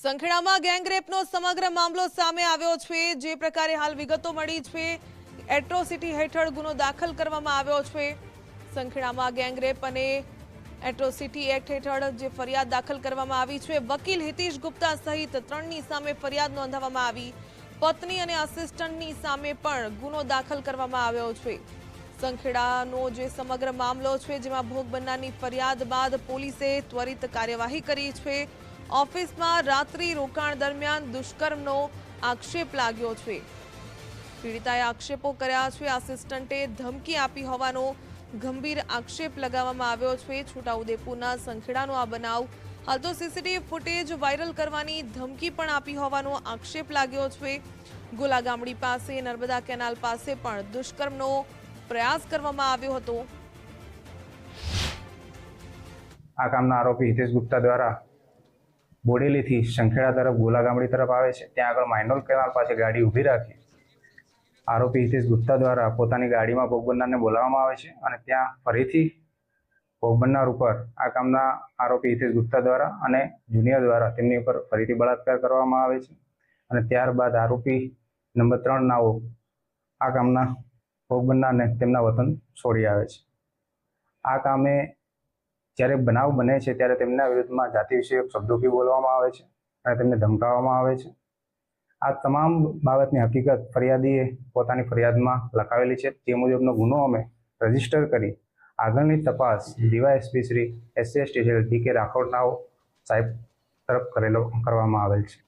સંખેડામાં ગેંગરેપનો સમગ્ર મામલો સામે આવ્યો છે। જે પ્રકારે હાલ વિગતો મળી છે, એટ્રોસિટી હેઠળ ગુનો દાખલ કરવામાં આવ્યો છે। સંખેડામાં ગેંગરેપ અને એટ્રોસિટી એક્ટ હેઠળ જે ફરિયાદ દાખલ કરવામાં આવી છે, વકીલ હિતેશ ગુપ્તા સહિત 3ની સામે ફરિયાદ નોંધવામાં આવી। પત્ની અને આસિસ્ટન્ટની સામે પણ ગુનો દાખલ કરવામાં આવ્યો છે। સંખેડાનો જે સમગ્ર મામલો છે, જેમાં ભોગ બનનારની ફરિયાદ બાદ પોલીસે ત્વરિત કાર્યવાહી કરી છે। ઓફિસમાં રાત્રિ રોકાણ દરમિયાન દુષ્કર્મનો આક્ષેપ લાગ્યો છે। પીડિતાએ આક્ષેપો કર્યા છે। આસિસ્ટન્ટે ધમકી આપી હોવાનો ગંભીર આક્ષેપ લગાવવામાં આવ્યો છે। છોટાઉદેપુરના સંખેડાનો આ બનાવ, હાલ તો સીસીટીવી ફૂટેજ વાયરલ કરવાની ધમકી પણ આપી હોવાનો આક્ષેપ લાગ્યો છે। ગોલા ગામડી પાસે નર્મદા કેનાલ પાસે પણ દુષ્કર્મનો પ્રયાસ કરવામાં આવ્યો હતો। આ કામના આરોપી હિતેશ ગુપ્તા દ્વારા બોડેલીથી સંખેડા તરફ ગોલા ગામડી તરફ આવે છે। ત્યાં આગળ માઇનોર કેનાલ પાસે ગાડી ઊભી રાખી આરોપી હિતેશ ગુપ્તા દ્વારા પોતાની ગાડીમાં ભોગ બનનારને બોલાવવામાં આવે છે અને ત્યાં ફરીથી ભોગ બનનાર ઉપર આ કામના આરોપી હિતેશ ગુપ્તા દ્વારા અને જુનિયર દ્વારા તેમની ઉપર ફરીથી બળાત્કાર કરવામાં આવે છે અને ત્યારબાદ આરોપી નંબર 3 નાઓ આ કામના ભોગ બનનારને તેમના વતન છોડી આવે છે। આ કામે જ્યારે બનાવ બને છે ત્યારે તેમના વિરુદ્ધમાં જાતિ વિષયક શબ્દોથી બોલવામાં આવે છે અને તેમને ધમકાવવામાં આવે છે। આ તમામ બાબતની હકીકત ફરિયાદીએ પોતાની ફરિયાદમાં લખાવેલી છે। તે મુજબનો ગુનો અમે રજીસ્ટર કરી આગળની તપાસ ડીવાયએસપી શ્રી SC ડી કે રાઠોડ નાઓ સાહેબ તરફ કરવામાં આવેલ છે।